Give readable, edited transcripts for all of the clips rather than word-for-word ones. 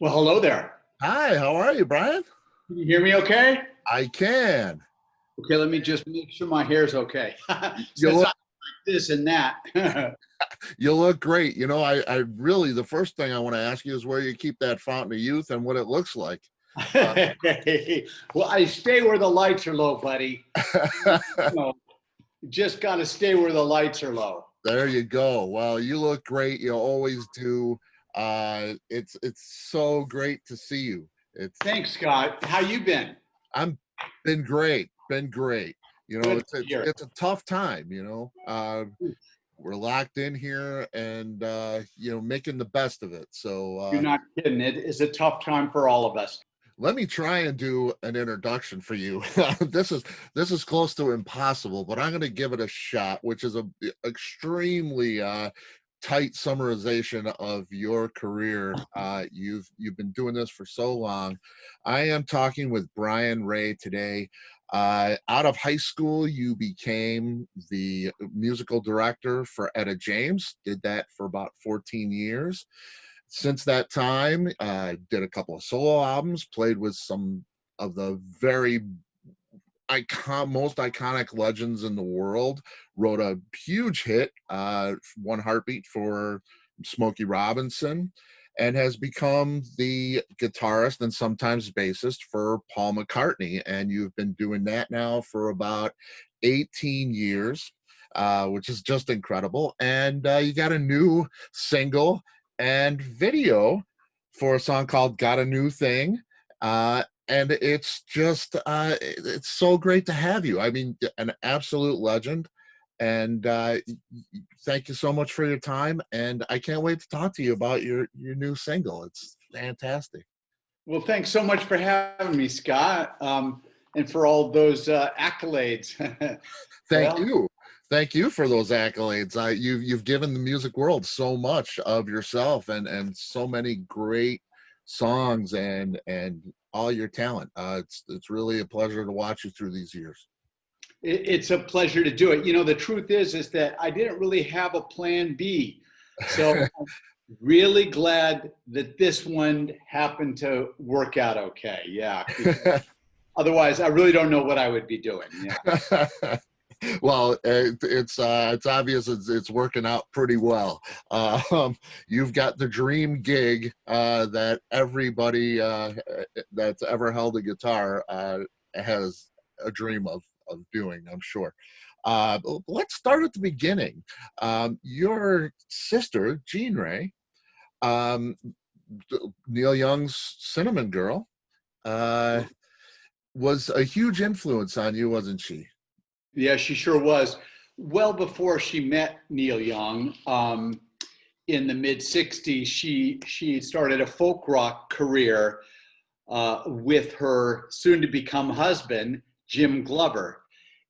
Well, hello there. Hi, how are you, Brian? Can you hear me okay? I can. Okay, let me just make sure my hair's okay. So You it's look not like this and that. you look great. I really the first thing I want to ask you is where you keep that fountain of youth and what it looks like. Uh, Well, I stay where the lights are low, buddy. You know, you just got to stay where the lights are low. there you go. Well, you look great. You always do. It's so great to see you. It's Thanks, Scott. How you been? I'm been great. Been great. Good It's to it's hear. it's a tough time. We're locked in here and making the best of it. So You're not kidding. It is a tough time for all of us. let me try and do an introduction for you. This is close to impossible, but I'm going to give it a shot, which is a extremely tight summarization of your career. You've been doing this for so long. I am talking with Brian Ray today. Out of high school, you became the musical director for Etta James. Did that for about 14 years. Since that time, did a couple of solo albums, played with some of the very most iconic legends in the world, wrote a huge hit, One Heartbeat for Smokey Robinson, and has become the guitarist and sometimes bassist for Paul McCartney. And you've been doing that now for about 18 years, which is just incredible. And you got a new single and video for a song called Got a New Thing. And it's so great to have you. I mean, an absolute legend. And thank you so much for your time. And I can't wait to talk to you about your new single. It's fantastic. Well, thanks so much for having me, Scott, and for all those accolades. Thank Well, you. Thank you for those accolades. You've given the music world so much of yourself and so many great songs and all your talent. It's really a pleasure to watch you through these years. it's a pleasure to do it. You know, the truth is that I didn't really have a plan B. So I'm really glad that this one happened to work out okay. Yeah. Otherwise, I really don't know what I would be doing. Yeah. Well, it's obvious it's working out pretty well. You've got the dream gig that everybody that's ever held a guitar has a dream of doing, I'm sure. Let's start at the beginning. Your sister, Jean Ray, um, Neil Young's Cinnamon Girl, uh, was a huge influence on you, wasn't she? Yeah, she sure was. Well before she met Neil Young, in the mid 60s, she started a folk rock career with her soon to become husband, Jim Glover.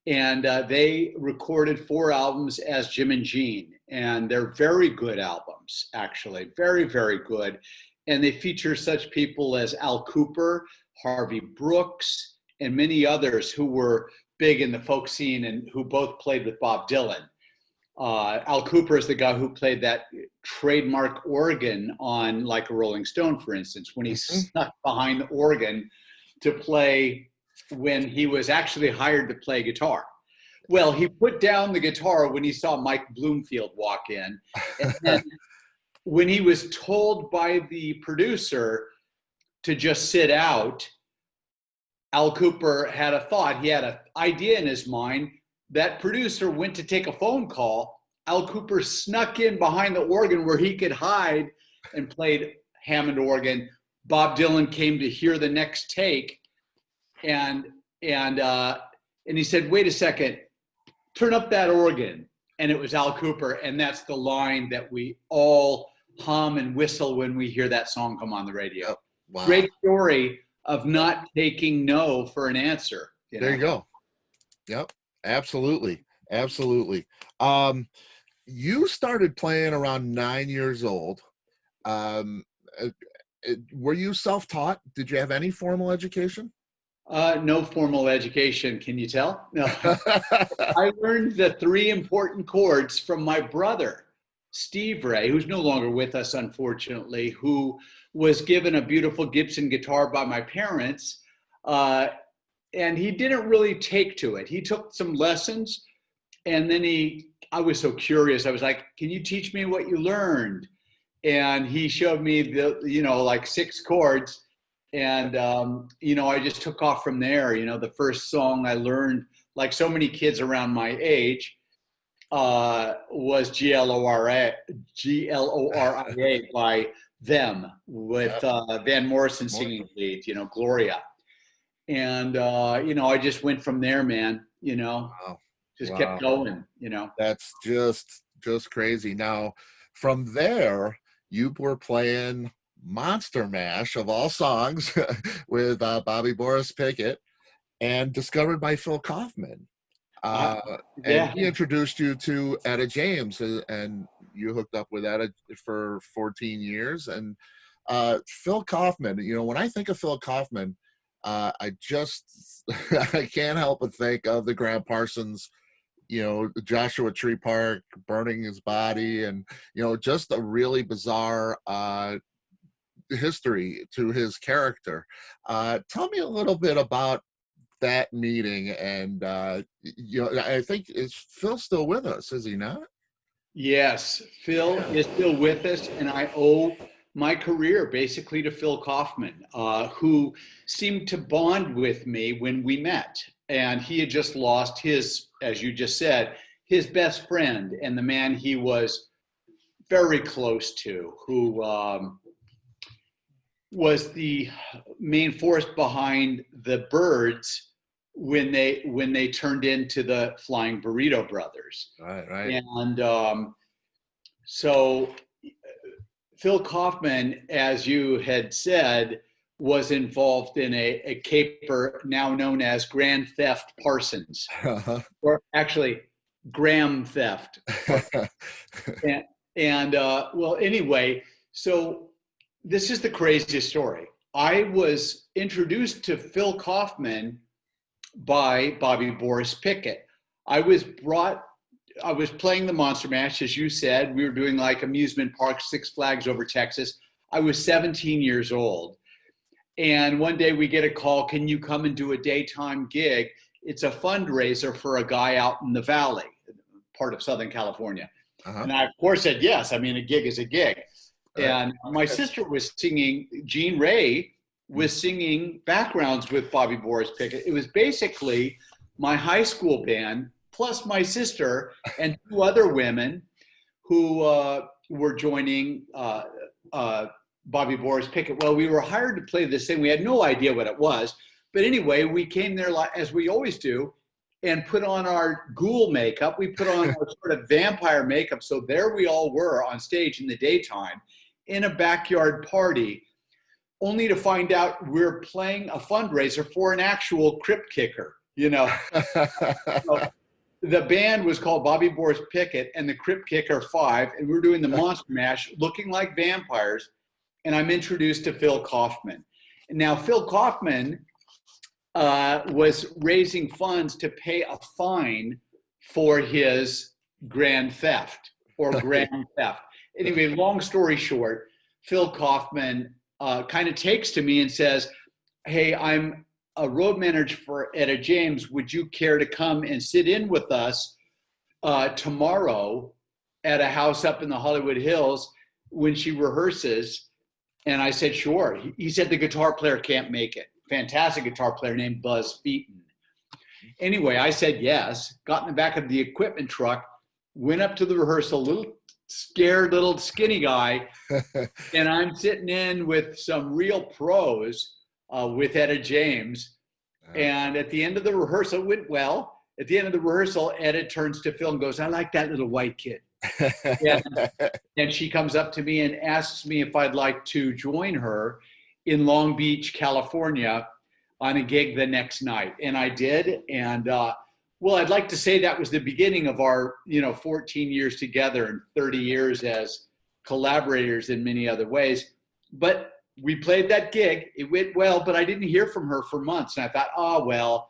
And they recorded 4 albums as Jim and Jean. And they're very good albums, actually, very, very good. And they feature such people as Al Cooper, Harvey Brooks, and many others who were big in the folk scene and who both played with Bob Dylan. Al Cooper is the guy who played that trademark organ on Like a Rolling Stone, for instance, when he Mhm. snuck behind the organ to play when he was actually hired to play guitar. Well, he put down the guitar when he saw Mike Bloomfield walk in. And then when he was told by the producer to just sit out, Al Cooper had a thought. He had an idea in his mind. That producer went to take a phone call. Al Cooper snuck in behind the organ where he could hide and played Hammond organ. Bob Dylan came to hear the next take, and and he said, "Wait a second, turn up that organ." And it was Al Cooper, and that's the line that we all hum and whistle when we hear that song come on the radio. Yep. Wow. Great story of not taking no for an answer. You There you know. go. Yep. Absolutely. Absolutely. Um, you started playing around 9 years old. Um, uh, were you self-taught? Did you have any formal education? No formal education. Can you tell? No. I learned the 3 important chords from my brother. Steve Ray, who's no longer with us, unfortunately, who was given a beautiful Gibson guitar by my parents. And he didn't really take to it. He took some lessons, and then I was so curious. I was like, can you teach me what you learned? And he showed me like 6 chords. And, I just took off from there. The first song I learned, like so many kids around my age, was Gloria by Them, with Van Morrison singing lead, Gloria. And, I just went from there, man, Wow. just kept going, That's just crazy. Now, from there, you were playing Monster Mash of all songs with Bobby Boris Pickett, and discovered by Phil Kaufman. And he introduced you to Etta James, and you hooked up with Etta for 14 years. And Phil Kaufman, when I think of Phil Kaufman, I can't help but think of the Graham Parsons, Joshua Tree Park burning his body, and just a really bizarre history to his character. Tell me a little bit about that meeting, and I think, is Phil still with us, is he not? Yes, Phil is still with us, and I owe my career basically to Phil Kaufman, who seemed to bond with me when we met. And he had just lost his, as you just said, his best friend, and the man he was very close to, who was the main force behind the Byrds when they turned into the Flying Burrito Brothers. Right. And so Phil Kaufman, as you had said, was involved in a caper now known as Grand Theft Parsons, or actually Graham Theft. Well, anyway, so this is the craziest story. I was introduced to Phil Kaufman by Bobby Boris Pickett. I was playing the Monster Mash, as you said. We were doing like amusement park, Six Flags over Texas. I was 17 years old. And one day we get a call, can you come and do a daytime gig? It's a fundraiser for a guy out in the valley, part of Southern California. And I, of course, said yes. I mean, a gig is a gig. And my sister was singing, Jean Ray was singing backgrounds with Bobby Boris Pickett. It was basically my high school band, plus my sister and 2 other women who were joining Bobby Boris Pickett. Well, we were hired to play this thing. We had no idea what it was. But anyway, we came there, as we always do, and put on our ghoul makeup. We put on our sort of vampire makeup. So there we all were on stage in the daytime in a backyard party, only to find out we're playing a fundraiser for an actual crypt kicker, So the band was called Bobby Boris Pickett and the Crypt Kicker 5, and we were doing the Monster Mash looking like vampires, and I'm introduced to Phil Kaufman. And now Phil Kaufman was raising funds to pay a fine for his grand theft or grand theft. Anyway, long story short, Phil Kaufman kind of takes to me and says, hey, I'm a road manager for Etta James. Would you care to come and sit in with us tomorrow at a house up in the Hollywood Hills when she rehearses? And I said, sure. He said the guitar player can't make it. Fantastic guitar player named Buzz Featon. Anyway, I said yes, got in the back of the equipment truck, went up to the rehearsal, little scared little skinny guy, and I'm sitting in with some real pros with Etta James. And at the end of the rehearsal, it went well. At the end of the rehearsal, Etta turns to Phil and goes, I like that little white kid. And she comes up to me and asks me if I'd like to join her in Long Beach, California on a gig the next night. And I did. And well, I'd like to say that was the beginning of our 14 years together and 30 years as collaborators in many other ways. But we played that gig. It went well, but I didn't hear from her for months. And I thought,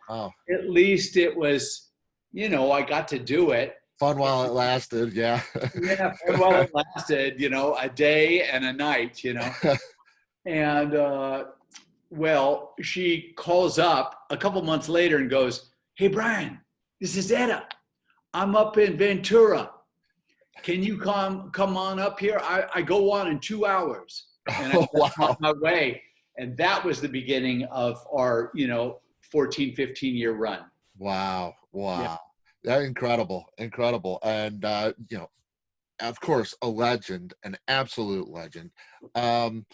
at least it was, I got to do it. Fun while it lasted, yeah. Yeah, and while it lasted, a day and a night, And well, she calls up a couple months later and goes, "Hey, Brian, this is Etta. I'm up in Ventura. Can you come on up here? I go on in 2 hours." And I Oh, was on wow. my way. And that was the beginning of our, 14, 15-year run. Wow. Yeah. Wow. That incredible. Incredible. And of course, a legend, an absolute legend. Um,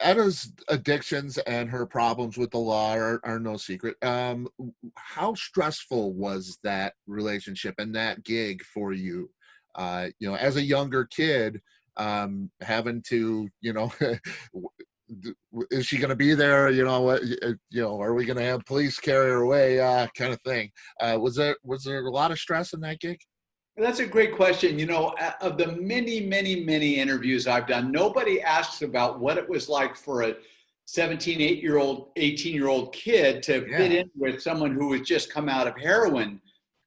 Etta's addictions and her problems with the law are no secret. How stressful was that relationship and that gig for you? As a younger kid, having to, is she going to be there? Are we going to have police carry her away? Kind of thing. Was there a lot of stress in that gig? That's a great question. Of the many, many, many interviews I've done, nobody asks about what it was like for a 17, 8-year-old, 18-year-old kid to fit Yeah, in with someone who has just come out of heroin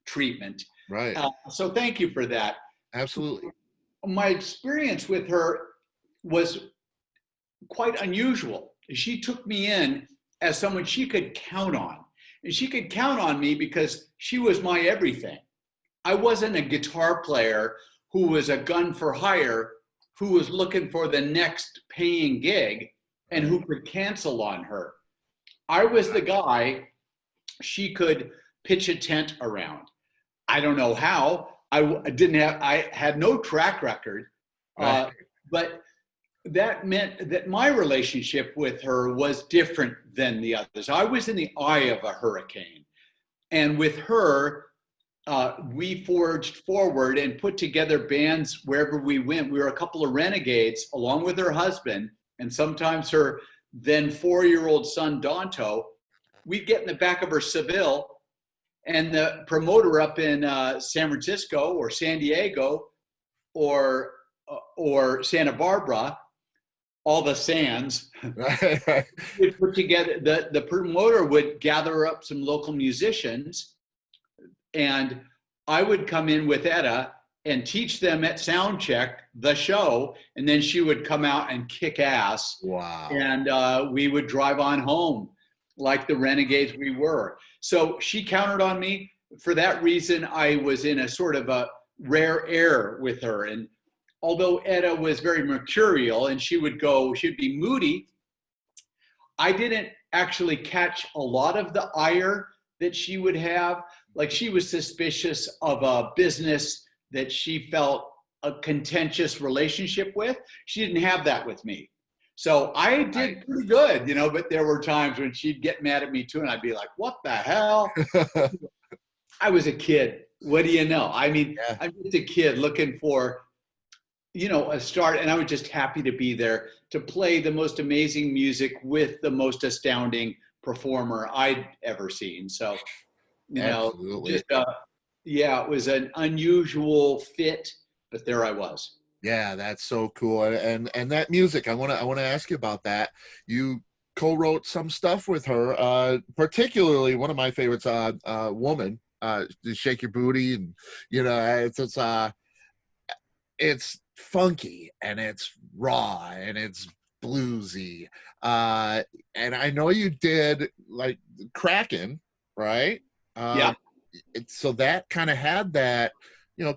treatment. right. So thank you for that. Absolutely. My experience with her was quite unusual. She took me in as someone she could count on. And she could count on me because she was my everything. I wasn't a guitar player who was a gun for hire, who was looking for the next paying gig and who could cancel on her. I was the guy she could pitch a tent around. I don't know how. I had no track record, Right. but that meant that my relationship with her was different than the others. I was in the eye of a hurricane. And with her, we forged forward and put together bands wherever we went. We were a couple of renegades, along with her husband, and sometimes her then 4-year-old son, Danto. We'd get in the back of her Seville, and the promoter up in San Francisco or San Diego or Santa Barbara, all the sands, Right. Right. would put together, the promoter would gather up some local musicians, and I would come in with Etta and teach them at sound check the show, and then she would come out and kick ass, Wow. and we would drive on home like the renegades we were. So she counted on me. For that reason, I was in a sort of a rare air with her. And although Etta was very mercurial and she'd be moody, I didn't actually catch a lot of the ire that she would have. Like, she was suspicious of a business that she felt a contentious relationship with. She didn't have that with me. So I did pretty good, but there were times when she'd get mad at me too, and I'd be like, what the hell? I was a kid. What do you know? I mean, Yeah. I'm just a kid looking for, a start, and I was just happy to be there to play the most amazing music with the most astounding performer I'd ever seen. So, Absolutely. just yeah, it was an unusual fit, but there I was. Yeah, that's so cool. And that music, I want to ask you about that. You co-wrote some stuff with her, particularly one of my favorites, Woman, to Shake Your Booty, and it's funky and it's raw and it's bluesy. And I know you did like Kraken, right? Yeah. So that kind of had that,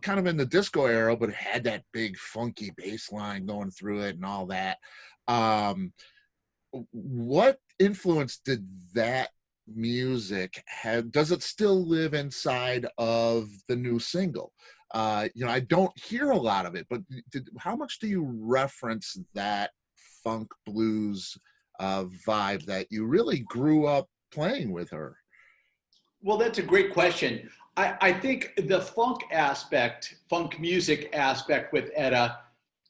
kind of in the disco era, but it had that big funky bass line going through it and all that. Um, what influence did that music have? Does it still live inside of the new single? I don't hear a lot of it, but how much do you reference that funk blues vibe that you really grew up playing with her? Well, that's a great question. I think the funk music aspect with Etta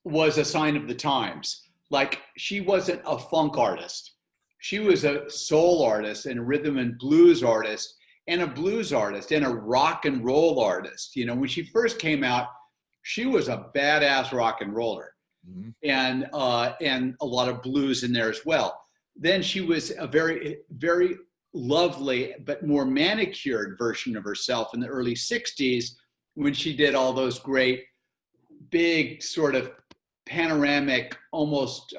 was a sign of the times. Like, she wasn't a funk artist. She was a soul artist and a rhythm and blues artist and a blues artist and a rock and roll artist. When she first came out, she was a badass rock and roller, Mm-hmm. and a lot of blues in there as well. Then she was a very, very lovely but more manicured version of herself in the early 60s, when she did all those great, big sort of panoramic, almost,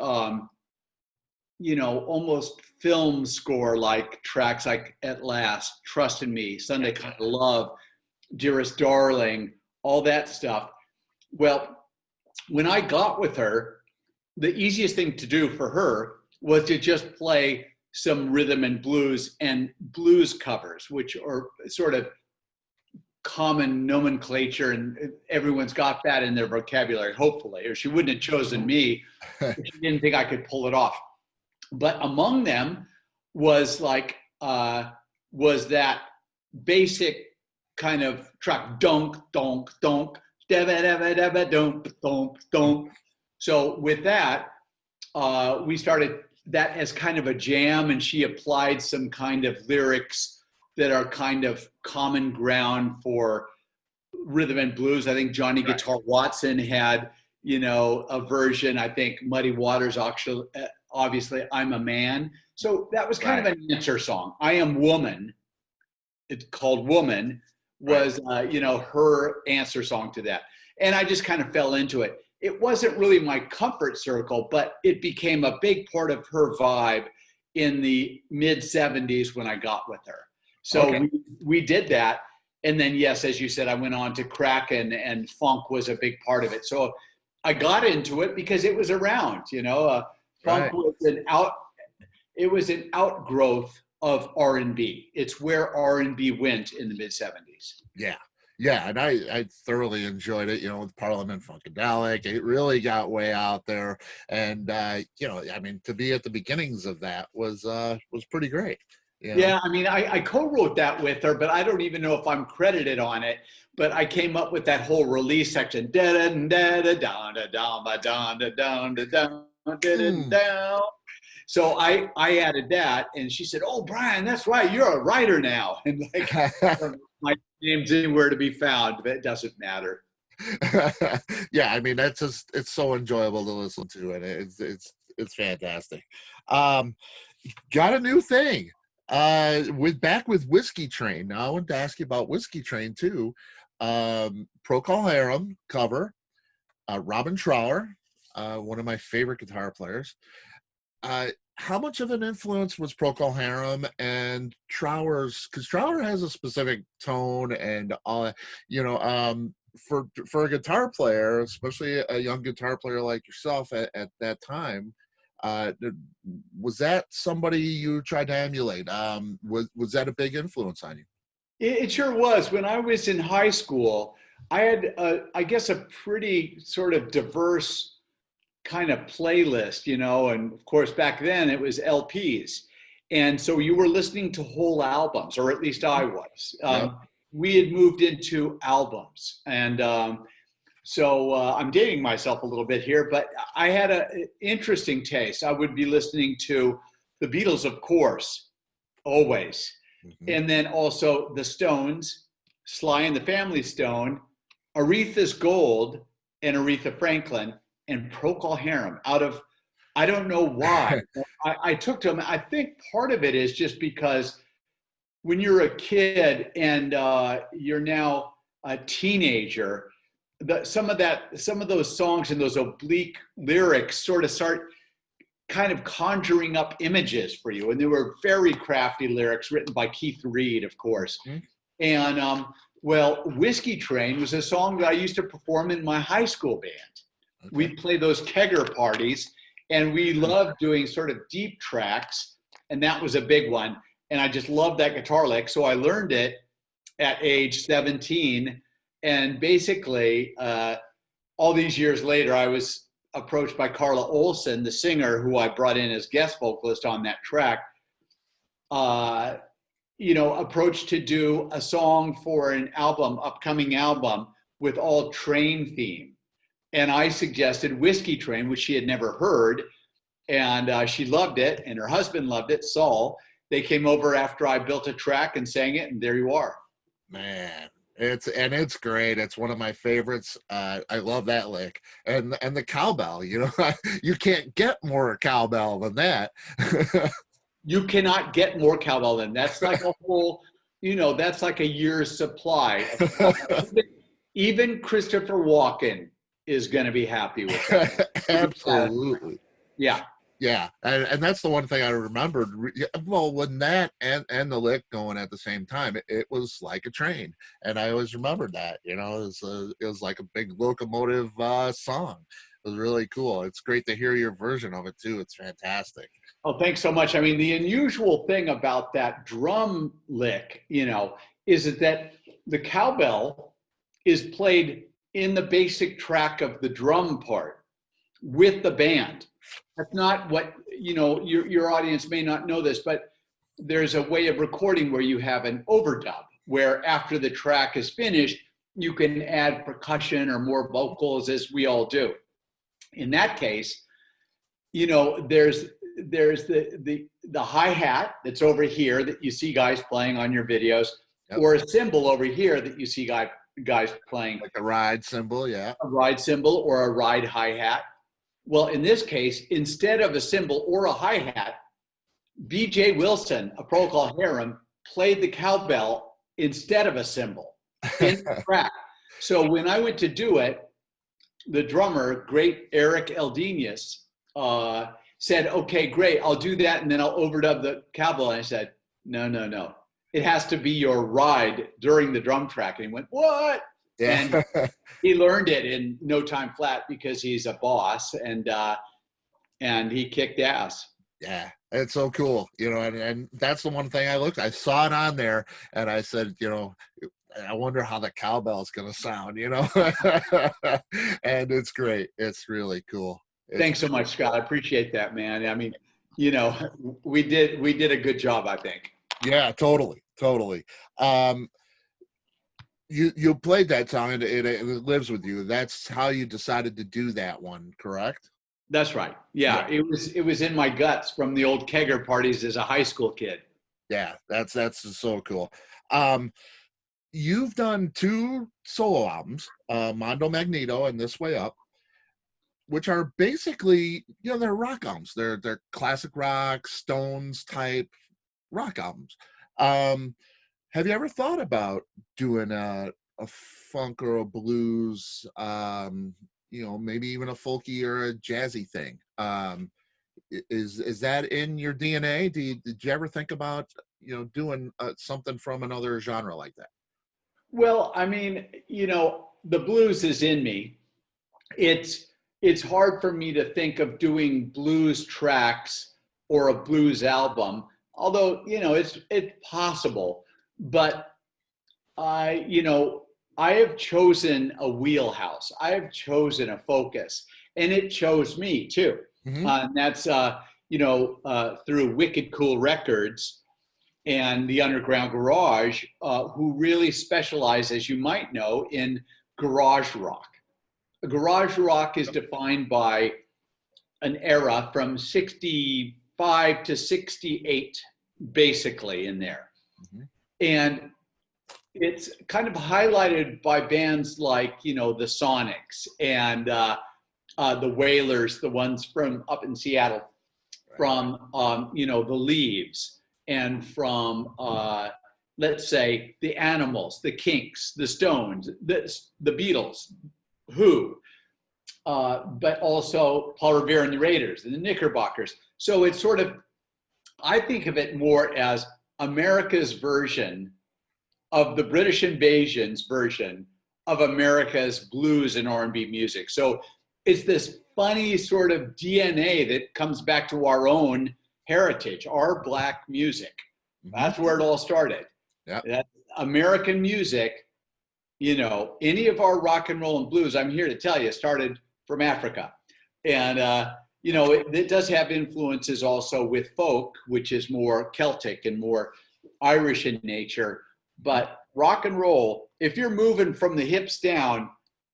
almost film score like tracks like At Last, Trust in Me, Sunday Kind of Love, Dearest Darling, all that stuff. Well, when I got with her, the easiest thing to do for her was to just play some rhythm and blues covers, which are sort of common nomenclature, and everyone's got that in their vocabulary, hopefully, or she wouldn't have chosen me if she didn't think I could pull it off. But among them was that basic kind of track, donk, donk, donk, deba, deba, deba, donk, donk, donk. So with that, we started that as kind of a jam, and she applied some kind of lyrics that are kind of common ground for rhythm and blues. I think Johnny Guitar Watson had, a version. I think Muddy Waters, actually, obviously, I'm a Man. So that was kind of an answer song. I Am Woman, it's called Woman, was, her answer song to that. And I just kind of fell into it. It wasn't really my comfort circle, but it became a big part of her vibe in the mid 70s when I got with her. So we did that. And then, yes, as you said, I went on to crack, and funk was a big part of it. So I got into it because it was around, funk was it was an outgrowth of R&B. It's where R&B went in the mid 70s. Yeah. Yeah, and I thoroughly enjoyed it, with Parliament Funkadelic. It really got way out there. And, to be at the beginnings of that was pretty great. Yeah, I co-wrote that with her, but I don't even know if I'm credited on it. But I came up with that whole release section. So I added that, and she said, "Oh, Brian, that's right. You're a writer now." And my name's anywhere to be found, but it doesn't matter. Yeah, that's just, it's so enjoyable to listen to, and it's fantastic. Got a new thing. Back with Whiskey Train. Now I wanted to ask you about Whiskey Train too. Procol Harum cover, Robin Trower, one of my favorite guitar players. How much of an influence was Procol Harum and Trower's? Because Trower has a specific tone and all that. For a guitar player, especially a young guitar player like yourself at that time, was that somebody you tried to emulate? Was that a big influence on you? It sure was. When I was in high school, I had, I guess, a pretty sort of diverse kind of playlist, and of course back then it was LPs. And so you were listening to whole albums, or at least I was. We had moved into albums. And so I'm dating myself a little bit here, but I had an interesting taste. I would be listening to the Beatles, of course, always. Mm-hmm. And then also the Stones, Sly and the Family Stone, Aretha's Gold, and Aretha Franklin, and Procol Harum. I don't know why. I took to them. I think part of it is just because when you're a kid and you're now a teenager, some of those songs and those oblique lyrics sort of start kind of conjuring up images for you. And they were very crafty lyrics written by Keith Reed, of course. Mm-hmm. And Whiskey Train was a song that I used to perform in my high school band. Okay. We'd play those kegger parties, and we loved doing sort of deep tracks, and that was a big one. And I just loved that guitar lick, so I learned it at age 17. And basically, all these years later, I was approached by Carla Olson, the singer who I brought in as guest vocalist on that track, approached to do a song for an upcoming album with all train theme. And I suggested Whiskey Train, which she had never heard. And she loved it, and her husband loved it, Saul. They came over after I built a track and sang it, and there you are. Man, it's great. It's one of my favorites. I love that lick. And the cowbell, you can't get more cowbell than that. You cannot get more cowbell than that. That's like a whole, that's like a year's supply. Even Christopher Walken is going to be happy with that. Absolutely. Yeah. Yeah, and that's the one thing I remembered. Well, when that and the lick going at the same time, it was like a train, and I always remembered that. You know, it was like a big locomotive song. It was really cool. It's great to hear your version of it too. It's fantastic. Oh, thanks so much. I mean, the unusual thing about that drum lick, is that the cowbell is played in the basic track of the drum part with the band. That's not what, your audience may not know this, but there's a way of recording where you have an overdub, where after the track is finished, you can add percussion or more vocals, as we all do. In that case, there's the hi-hat that's over here that you see guys playing on your videos, yep, or a cymbal over here that you see guys playing. Like a ride cymbal, yeah. A ride cymbal or a ride hi-hat. Well, in this case, instead of a cymbal or a hi-hat, B.J. Wilson, a Procol Harum, played the cowbell instead of a cymbal in the track. So when I went to do it, the drummer, great Eric Eldenius, said, okay, great, I'll do that, and then I'll overdub the cowbell. And I said, no. It has to be your ride during the drum track. And he went, what? Yeah. And he learned it in no time flat because he's a boss, and he kicked ass. Yeah, it's so cool, and that's the one thing I saw it on there, and I said, I wonder how the cowbell's going to sound, and it's great. It's really cool. Thanks so much, Scott. I appreciate that, man. I mean, we did a good job, I think. Yeah, totally. You played that song and it lives with you. That's how you decided to do that one, correct? That's right. Yeah. It was in my guts from the old kegger parties as a high school kid. Yeah, that's so cool. You've done 2 solo albums, Mondo Magneto and This Way Up, which are basically, they're rock albums. They're classic rock, Stones type rock albums. Have you ever thought about doing a funk or a blues, maybe even a folky or a jazzy thing? Is that in your DNA? Did you ever think about, doing something from another genre like that? Well, I mean, the blues is in me. It's hard for me to think of doing blues tracks or a blues album, although, it's possible. But I have chosen a wheelhouse. I have chosen a focus, and it chose me too. Mm-hmm. And that's through Wicked Cool Records and the Underground Garage, who really specialize, as you might know, in garage rock. Garage rock is defined by an era from 65 to 68, basically, in there. Mm-hmm. And it's kind of highlighted by bands like, the Sonics and the Wailers, the ones from up in Seattle, from, the Leaves, and from, let's say, the Animals, the Kinks, the Stones, the Beatles, Who, but also Paul Revere and the Raiders and the Knickerbockers. So it's sort of, I think of it more as America's version of the British invasion's version of America's blues and R&B music. So it's this funny sort of DNA that comes back to our own heritage, our Black music. Mm-hmm. That's where it all started. Yeah, that American music, any of our rock and roll and blues, I'm here to tell you, started from Africa. And, it does have influences also with folk, which is more Celtic and more Irish in nature. But rock and roll, if you're moving from the hips down,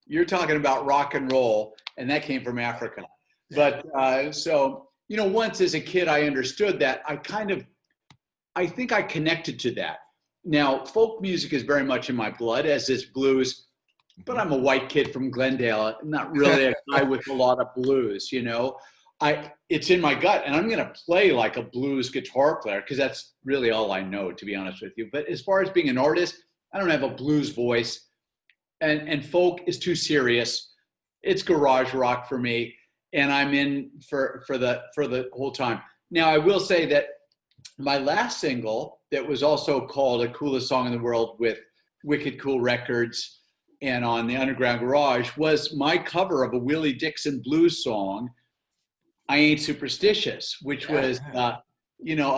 you're talking about rock and roll, and that came from Africa. But once as a kid, I understood that. I think I connected to that. Now, folk music is very much in my blood, as is blues, but I'm a white kid from Glendale. I'm not really a guy with a lot of blues, It's in my gut, and I'm going to play like a blues guitar player because that's really all I know, to be honest with you. But as far as being an artist, I don't have a blues voice. and folk is too serious. It's garage rock for me, and I'm in for the whole time. Now, I will say that my last single, that was also called "A Coolest Song in the World" with Wicked Cool Records and on the Underground Garage, was my cover of a Willie Dixon blues song, "I Ain't Superstitious," which was a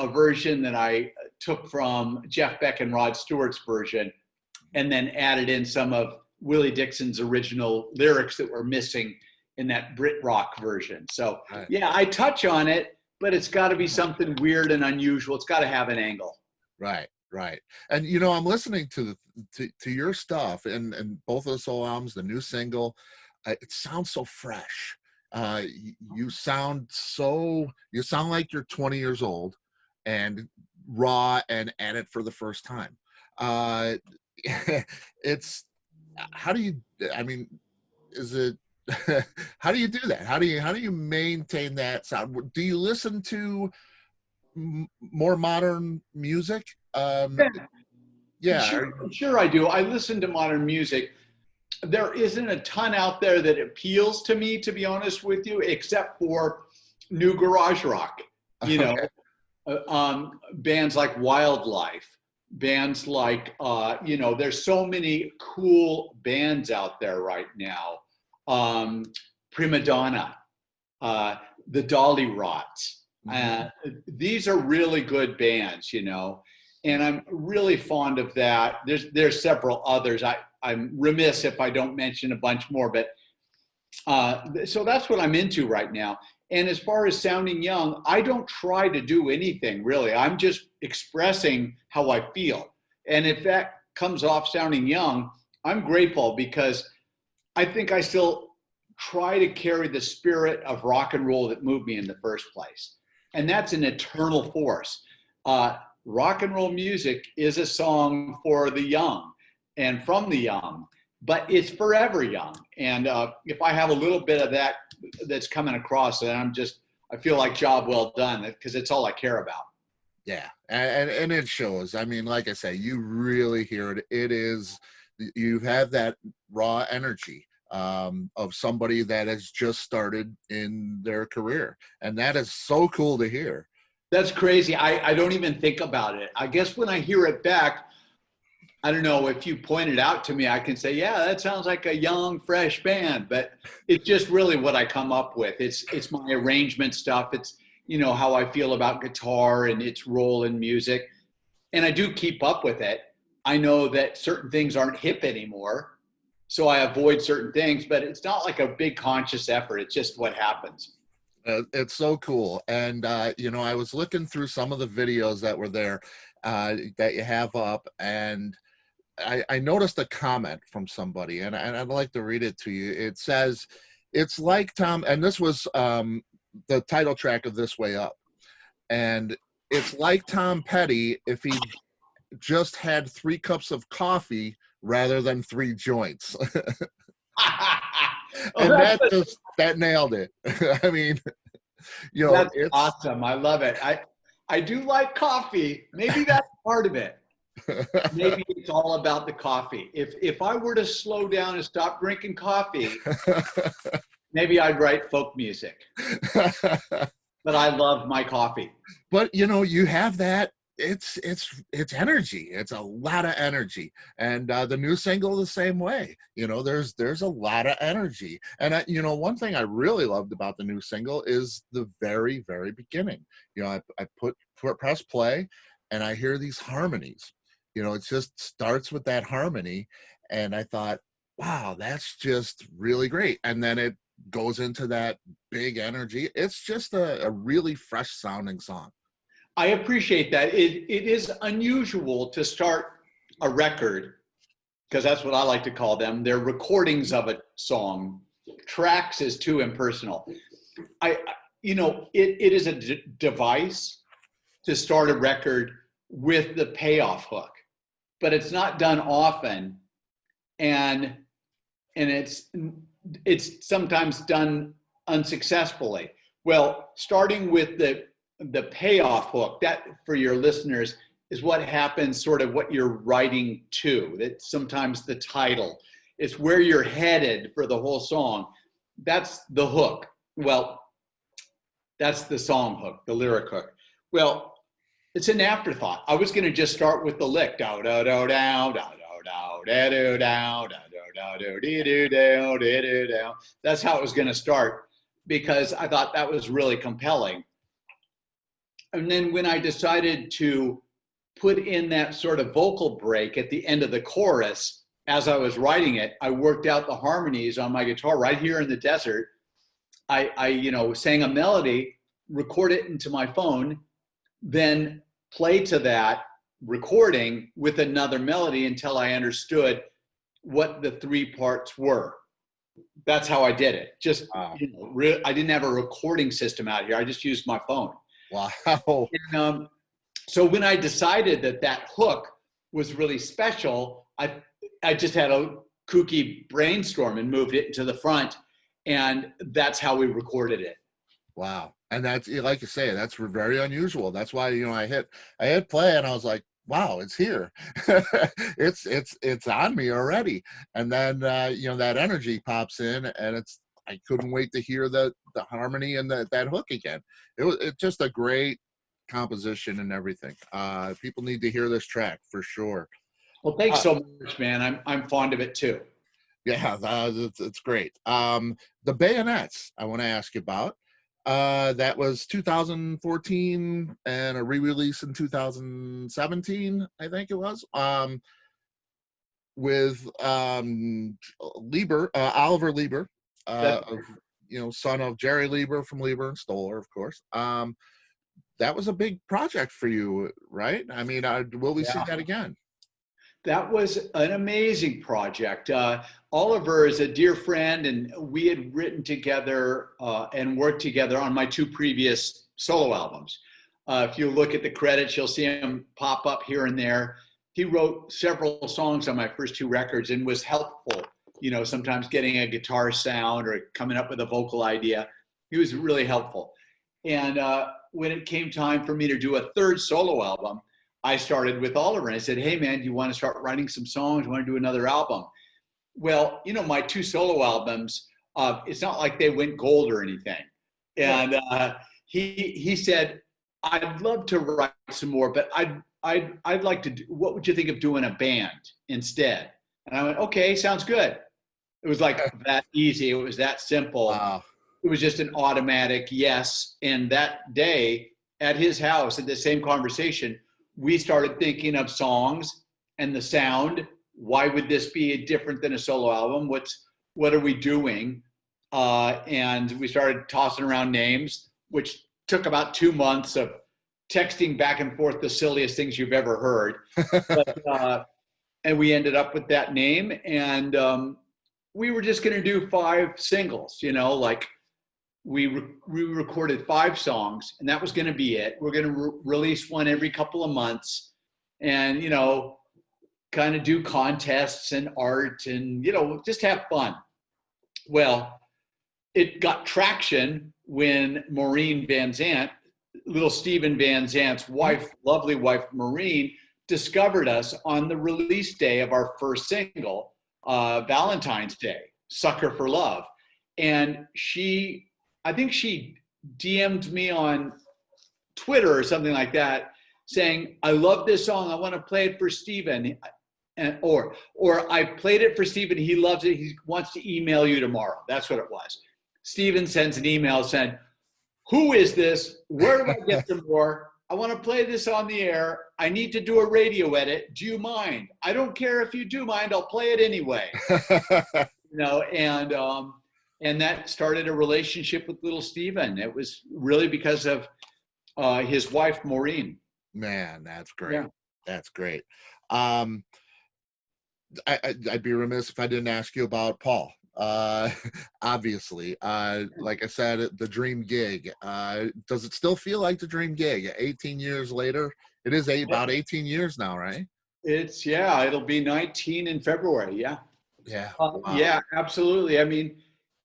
version that I took from Jeff Beck and Rod Stewart's version, and then added in some of Willie Dixon's original lyrics that were missing in that Brit rock version. So yeah, I touch on it, but it's got to be something weird and unusual. It's got to have an angle. Right. And I'm listening to your stuff, and both of the solo albums, the new single. It sounds so fresh. You sound like you're 20 years old and raw and at it for the first time. It's how do you? I mean, is it? How do you do that? How do you maintain that sound? Do you listen to more modern music? Yeah. Sure I do. I listen to modern music. There isn't a ton out there that appeals to me, to be honest with you, except for new garage rock. Bands like Wildlife, bands like there's so many cool bands out there right now. Prima Donna, the Dolly Rots. These are really good bands, and I'm really fond of that. There's several others. I'm remiss if I don't mention a bunch more, but so that's what I'm into right now. And as far as sounding young, I don't try to do anything really. I'm just expressing how I feel. And if that comes off sounding young, I'm grateful, because I think I still try to carry the spirit of rock and roll that moved me in the first place. And that's an eternal force. Rock and roll music is a song for the young and from the young, but it's forever young. And if I have a little bit of that that's coming across, then I feel like job well done, because it's all I care about. Yeah, and it shows. I mean, like I say, you really hear it. You have that raw energy of somebody that has just started in their career, and that is so cool to hear. That's crazy. I don't even think about it. I guess when I hear it back, I don't know, if you point it out to me, I can say, yeah, that sounds like a young, fresh band, but it's just really what I come up with. It's my arrangement stuff. It's, how I feel about guitar and its role in music. And I do keep up with it. I know that certain things aren't hip anymore, so I avoid certain things, but it's not like a big conscious effort. It's just what happens. It's so cool. And, I was looking through some of the videos that were there that you have up, and I noticed a comment from somebody, and I'd like to read it to you. It says, it's like Tom, and this was the title track of This Way Up. And it's like Tom Petty if he just had 3 cups of coffee rather than 3 joints. And that nailed it. I mean, that's awesome. I love it. I do like coffee. Maybe that's part of it. Maybe it's all about the coffee. If I were to slow down and stop drinking coffee, maybe I'd write folk music. But I love my coffee. But you have that. It's energy. It's a lot of energy, and the new single the same way. There's a lot of energy, and one thing I really loved about the new single is the very, very beginning. I press play, and I hear these harmonies. It just starts with that harmony, and I thought, wow, that's just really great. And then it goes into that big energy. It's just a really fresh sounding song. I appreciate that. It is unusual to start a record, because that's what I like to call them. They're recordings of a song. Tracks is too impersonal. It is a device to start a record with the payoff hook, but it's not done often, and it's sometimes done unsuccessfully. Well, starting with the payoff hook, that, for your listeners, is what happens, sort of what you're writing to. That sometimes the title. It's where you're headed for the whole song. That's the hook. Well, that's the song hook, the lyric hook. Well, it's an afterthought. I was going to just start with the lick. Do do do down, do do do do down, do do do do do do do. That's how it was going to start because I thought that was really compelling. And then when I decided to put in that sort of vocal break at the end of the chorus, as I was writing it, I worked out the harmonies on my guitar right here in the desert. I sang a melody, record it into my phone, then play to that recording with another melody until I understood what the three parts were. That's how I did it. Just, Wow. I didn't have a recording system out here. I just used my phone. Wow. And, so when I decided that hook was really special, I just had a kooky brainstorm and moved it to the front, and that's how we recorded it. Wow. And that's, like you say, that's very unusual. That's why, I hit play and I was like, wow, it's here. it's on me already. And then, that energy pops in and I couldn't wait to hear the harmony and that hook again. It's just a great composition and everything. People need to hear this track for sure. Well, thanks so much, man. I'm fond of it too. Yeah, it's great. The Bayonets, I want to ask you about. That was 2014 and a re-release in 2017, I think it was. With Lieber, Oliver Lieber, son of Jerry Lieber from Lieber and Stoller, of course. That was a big project for you, right? I mean, will we see that again? That was an amazing project. Oliver is a dear friend, and we had written together and worked together on my two previous solo albums. If you look at the credits, you'll see him pop up here and there. He wrote several songs on my first two records and was helpful, sometimes getting a guitar sound or coming up with a vocal idea. He was really helpful. And when it came time for me to do a third solo album, I started with Oliver and I said, hey man, do you want to start writing some songs? You want to do another album? Well, my two solo albums, it's not like they went gold or anything. And he said, I'd love to write some more, but I'd like to what would you think of doing a band instead? And I went, okay, sounds good. It was like that easy. It was that simple. Wow. It was just an automatic yes. And that day at his house, at the same conversation, we started thinking of songs and the sound. Why would this be different than a solo album? What are we doing? And we started tossing around names, which took about 2 months of texting back and forth the silliest things you've ever heard. But, and we ended up with that name. And we were just going to do 5 singles, we recorded 5 songs, and that was going to be it. We're going to release one every couple of months and, kind of do contests and art and, just have fun. Well, it got traction when Maureen Van Zant, little Stephen Van Zant's wife, lovely wife, Maureen, discovered us on the release day of our first single, Valentine's Day, Sucker for Love. And I think she DM'd me on Twitter or something like that saying, I love this song. I want to play it for Steven. Or I played it for Steven. He loves it. He wants to email you tomorrow. That's what it was. Steven sends an email saying, who is this? Where do I get some more? I want to play this on the air. I need to do a radio edit. Do you mind? I don't care if you do mind. I'll play it anyway. And that started a relationship with little Steven. It was really because of his wife, Maureen. Man, that's great. Yeah. That's great. I'd be remiss if I didn't ask you about Paul. Obviously, like I said, the dream gig. Does it still feel like the dream gig? 18 years later, it is about 18 years now, right? It'll be 19 in February. Yeah. Yeah. Wow. Yeah, absolutely. I mean,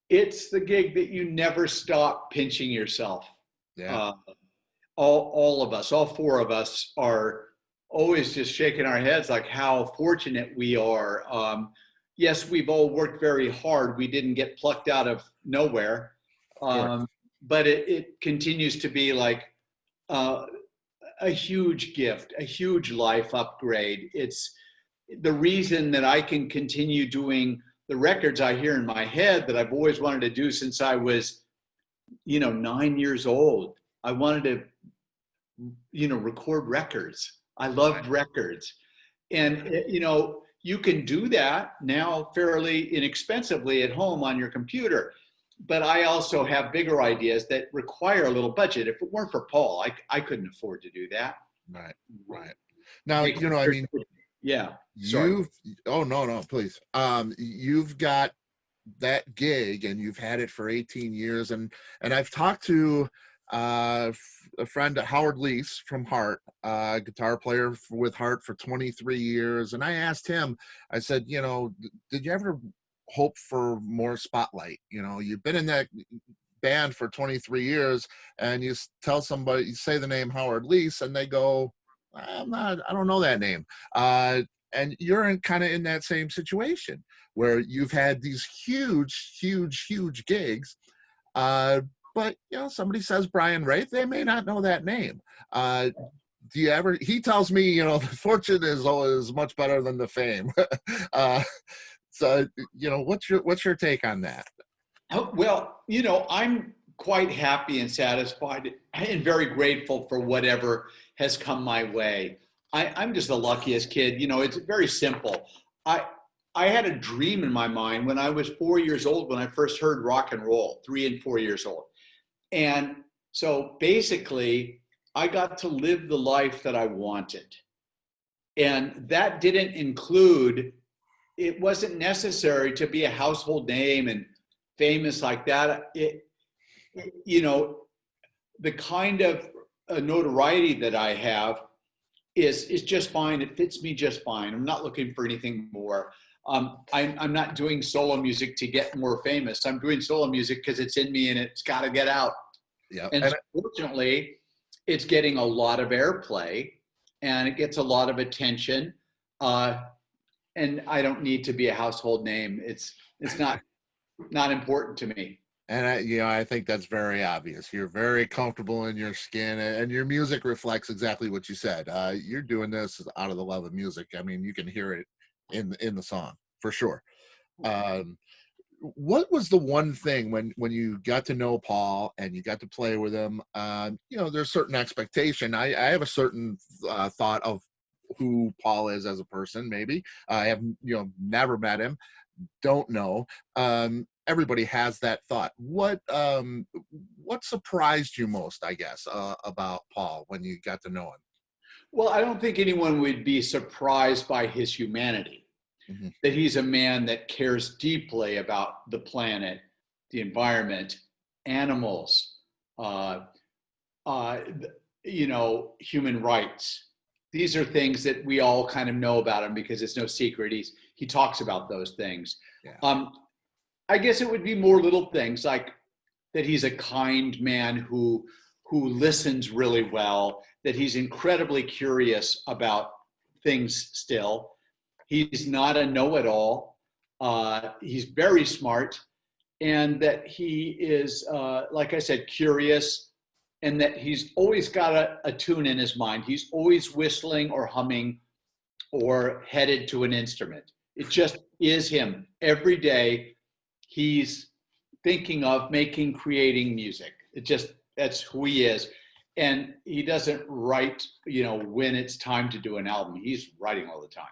it's the gig that you never stop pinching yourself. Yeah. All of us, all 4 of us are always just shaking our heads like how fortunate we are. yes, we've all worked very hard. We didn't get plucked out of nowhere. Sure. But it continues to be like uh, a huge gift, a huge life upgrade. It's the reason that I can continue doing the records I hear in my head that I've always wanted to do since I was, 9 years old. I wanted to, record records. I loved records. And, you can do that now fairly inexpensively at home on your computer. But I also have bigger ideas that require a little budget. If it weren't for Paul, I couldn't afford to do that. Right. Right. Now, I mean, Yeah. Sorry. you've, oh, no, please. You've got that gig and you've had it for 18 years. And I've talked to a friend, Howard Leese from Heart, guitar player with Heart for 23 years. And I asked him, I said, did you ever hope for more spotlight? You've been in that band for 23 years and you tell somebody, you say the name Howard Leese and they go, I don't know that name. And you're kind of in that same situation where you've had these huge gigs. But somebody says Brian Raitt, they may not know that name. Do you ever? He tells me, the fortune is always much better than the fame. So, what's your take on that? Well, I'm quite happy and satisfied and very grateful for whatever has come my way. I'm just the luckiest kid. It's very simple. I had a dream in my mind when I was 4 years old when I first heard rock and roll, 3 and 4 years old. And so basically, I got to live the life that I wanted. And that didn't include, it wasn't necessary to be a household name and famous like that. The kind of notoriety that I have is just fine. It fits me just fine. I'm not looking for anything more. I'm not doing solo music to get more famous. I'm doing solo music because it's in me and it's got to get out. Yeah. And fortunately, it's getting a lot of airplay and it gets a lot of attention. And I don't need to be a household name. It's not important to me. And I think that's very obvious. You're very comfortable in your skin, and your music reflects exactly what you said. You're doing this out of the love of music. I mean, you can hear it in the song for sure. What was the one thing when you got to know Paul and you got to play with him? There's certain expectation. I have a certain thought of who Paul is as a person. Maybe I have never met him, don't know. Everybody has that thought. What surprised you most, I guess, about Paul when you got to know him? Well, I don't think anyone would be surprised by his humanity, Mm-hmm. that he's a man that cares deeply about the planet, the environment, animals, human rights. These are things that we all kind of know about him because it's no secret. He talks about those things. Yeah. I guess it would be more little things like that he's a kind man who listens really well, that he's incredibly curious about things still. He's not a know-it-all. He's very smart, and that he is, like I said, curious, and that he's always got a tune in his mind. He's always whistling or humming or headed to an instrument. It just is him. Every day he's thinking of making, creating music. That's who he is. And he doesn't write, when it's time to do an album. He's writing all the time.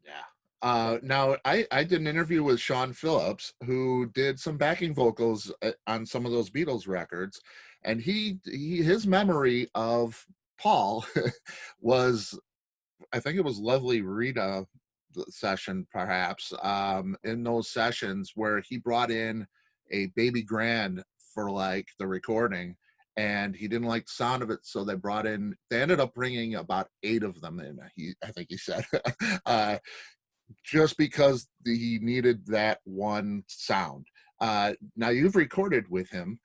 Yeah. Now, I did an interview with Sean Phillips, who did some backing vocals on some of those Beatles records, and his memory of Paul was, I think it was Lovely Rita session, perhaps, in those sessions where he brought in a baby grand for like the recording, and he didn't like the sound of it, so they ended up bringing about 8 of them in. I think he said, just because he needed that one sound. Now you've recorded with him.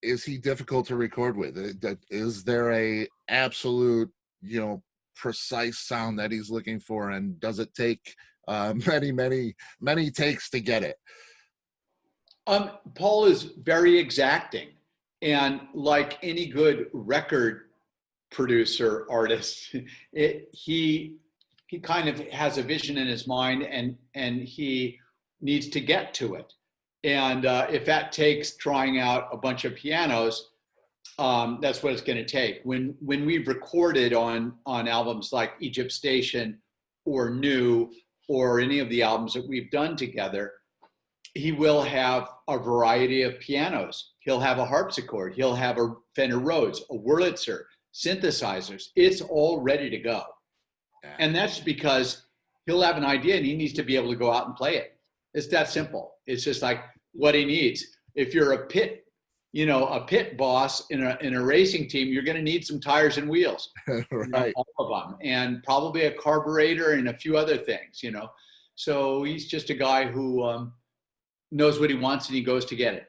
Is he difficult to record with? Is there a absolute, precise sound that he's looking for? And does it take many takes to get it. Paul is very exacting, and like any good record producer artist, he kind of has a vision in his mind, and he needs to get to it. And if that takes trying out a bunch of pianos, that's what it's going to take. When we've recorded on albums like Egypt Station or New or any of the albums that we've done together, he will have a variety of pianos. He'll have a harpsichord. He'll have a Fender Rhodes, a Wurlitzer, synthesizers. It's all ready to go. Yeah. And that's because he'll have an idea and he needs to be able to go out and play it. It's that simple. It's just like what he needs. If you're a pit boss in a racing team, you're going to need some tires and wheels, Right. all of them, and probably a carburetor and a few other things, So he's just a guy who knows what he wants and he goes to get it.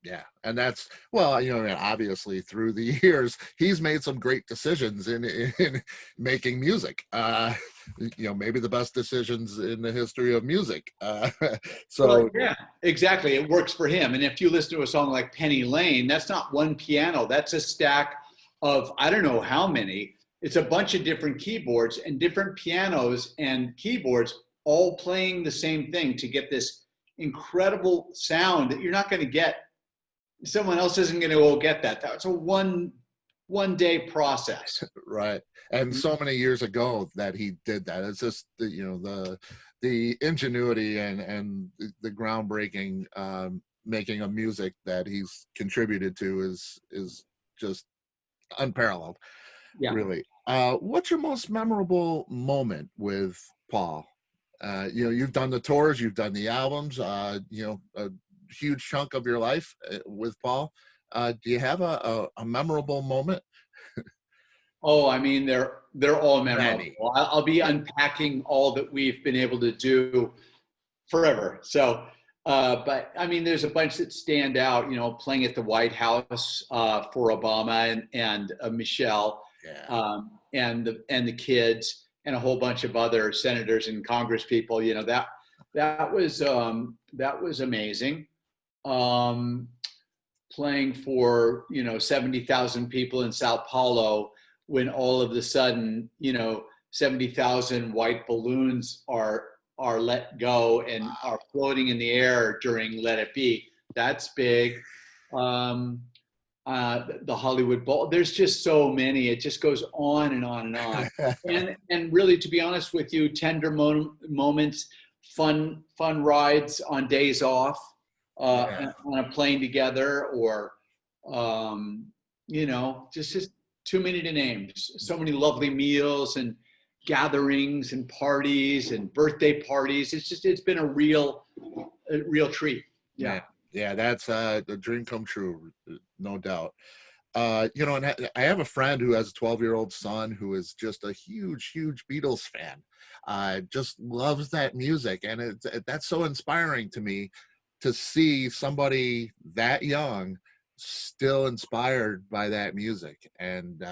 Yeah, and that's, well, obviously through the years, he's made some great decisions in making music. Maybe the best decisions in the history of music. Well, yeah, exactly. It works for him. And if you listen to a song like Penny Lane, that's not one piano. That's a stack of, I don't know how many. It's a bunch of different keyboards and different pianos and keyboards all playing the same thing to get this incredible sound that you're not going to get. Someone else isn't going to go get that. That's a one day process. Right. And so many years ago that he did that. It's just the ingenuity and the groundbreaking making of music that he's contributed to is just unparalleled. Yeah. Really. What's your most memorable moment with Paul? You've done the tours, you've done the albums, a huge chunk of your life with Paul. Do you have a memorable moment? Oh, I mean, they're all memorable. I'll be unpacking all that we've been able to do forever. So, but I mean, there's a bunch that stand out. Playing at the White House for Obama and Michelle, Yeah. and the kids and a whole bunch of other senators and Congress people. That was amazing. Playing for 70,000 people in Sao Paulo, when all of a sudden 70,000 white balloons are let go and are floating in the air during Let It Be. That's big. The Hollywood Bowl. There's just so many. It just goes on and on and on. and really, to be honest with you, tender moments, fun rides on days off. On a plane together, or just too many to name. So many lovely meals and gatherings and parties and birthday parties. It's been a real treat. Yeah, that's a dream come true, no doubt. And I have a friend who has a 12-year-old son who is just a huge Beatles fan. Just loves that music, and that's so inspiring to me to see somebody that young still inspired by that music. And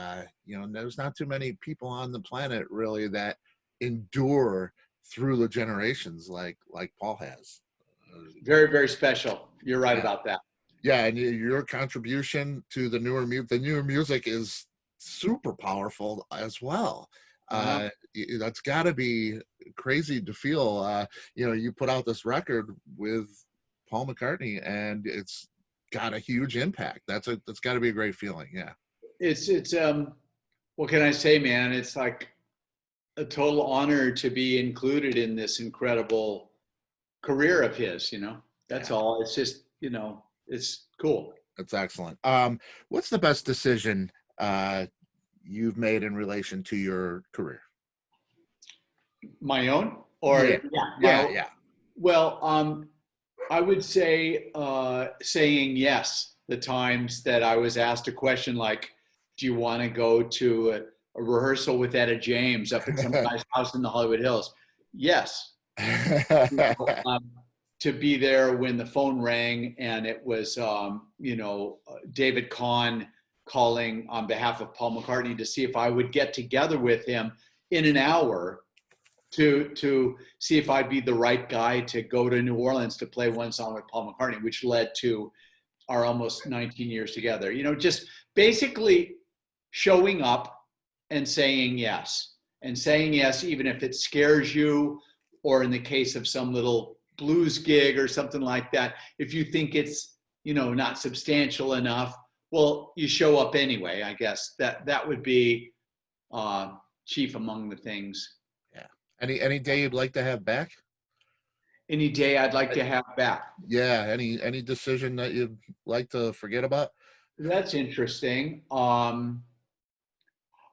there's not too many people on the planet really that endure through the generations like Paul has. Very, very special. You're right about that. Yeah, and your contribution to the newer music is super powerful as well. That's got to be crazy to feel. You put out this record with Paul McCartney, and it's got a huge impact. That's got to be a great feeling. Yeah. It's what can I say, man? It's like a total honor to be included in this incredible career of his. That's all. It's just it's cool. That's excellent. What's the best decision you've made in relation to your career? My own, or yeah. Well, I would say saying yes the times that I was asked a question like, do you want to go to a rehearsal with Etta James up at some guy's house in the Hollywood Hills? Yes. To be there when the phone rang and it was, David Kahn calling on behalf of Paul McCartney to see if I would get together with him in an hour to see if I'd be the right guy to go to New Orleans to play one song with Paul McCartney, which led to our almost 19 years together. Just basically showing up and saying yes, even if it scares you, or in the case of some little blues gig or something like that, if you think it's, not substantial enough, well, you show up anyway. I guess that would be chief among the things. Yeah. Any day you'd like to have back? Any day I'd like to have back. Yeah. Any decision that you'd like to forget about? That's interesting.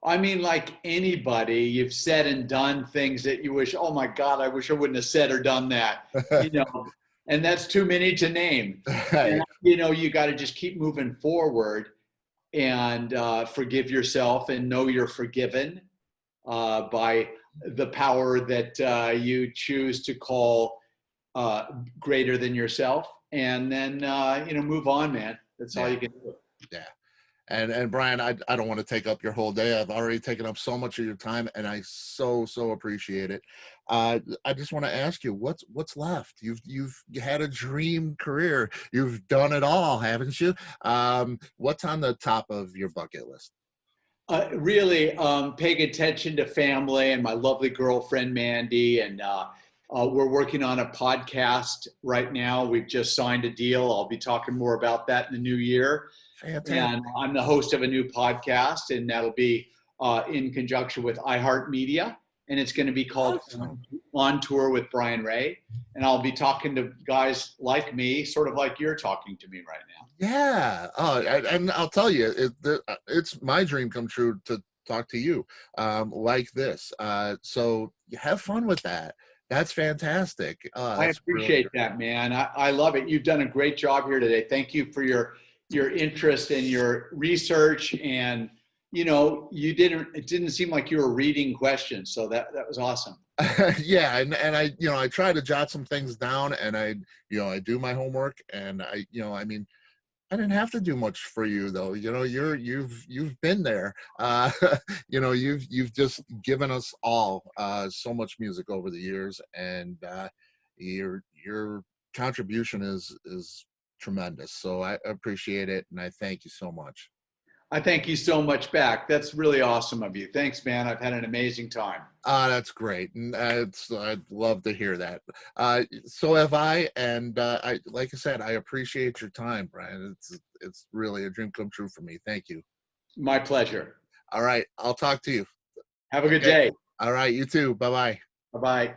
Like anybody, you've said and done things that you wish, oh my God, I wish I wouldn't have said or done that, and that's too many to name. And, you got to just keep moving forward and forgive yourself and know you're forgiven by the power that you choose to call greater than yourself. And then, move on, man. That's all you can do. Yeah. And Brian, I don't want to take up your whole day. I've already taken up so much of your time, and I so appreciate it. I just want to ask you, what's left? You've had a dream career. You've done it all, haven't you? What's on the top of your bucket list? Really paying attention to family and my lovely girlfriend, Mandy. And we're working on a podcast right now. We've just signed a deal. I'll be talking more about that in the new year. Fantastic. And I'm the host of a new podcast, and that'll be in conjunction with iHeartMedia. And it's going to be called On Tour with Brian Ray. And I'll be talking to guys like me, sort of like you're talking to me right now. Yeah. And I'll tell you, it's my dream come true to talk to you like this. So you have fun with that. That's fantastic. I appreciate that, man. I love it. You've done a great job here today. Thank you for your interest and your research. And, it didn't seem like you were reading questions. So that was awesome. Yeah. And I try to jot some things down, and I do my homework, and I didn't have to do much for you though. You've been there. You've just given us all so much music over the years, and your contribution is tremendous. So I appreciate it, and I thank you so much. I thank you so much back. That's really awesome of you. Thanks, man. I've had an amazing time. That's great, and I'd love to hear that. So have I, and like I said, I appreciate your time, Brian. It's really a dream come true for me. Thank you. My pleasure. All right, I'll talk to you. Have a good day. All right, you too. Bye-bye. Bye-bye.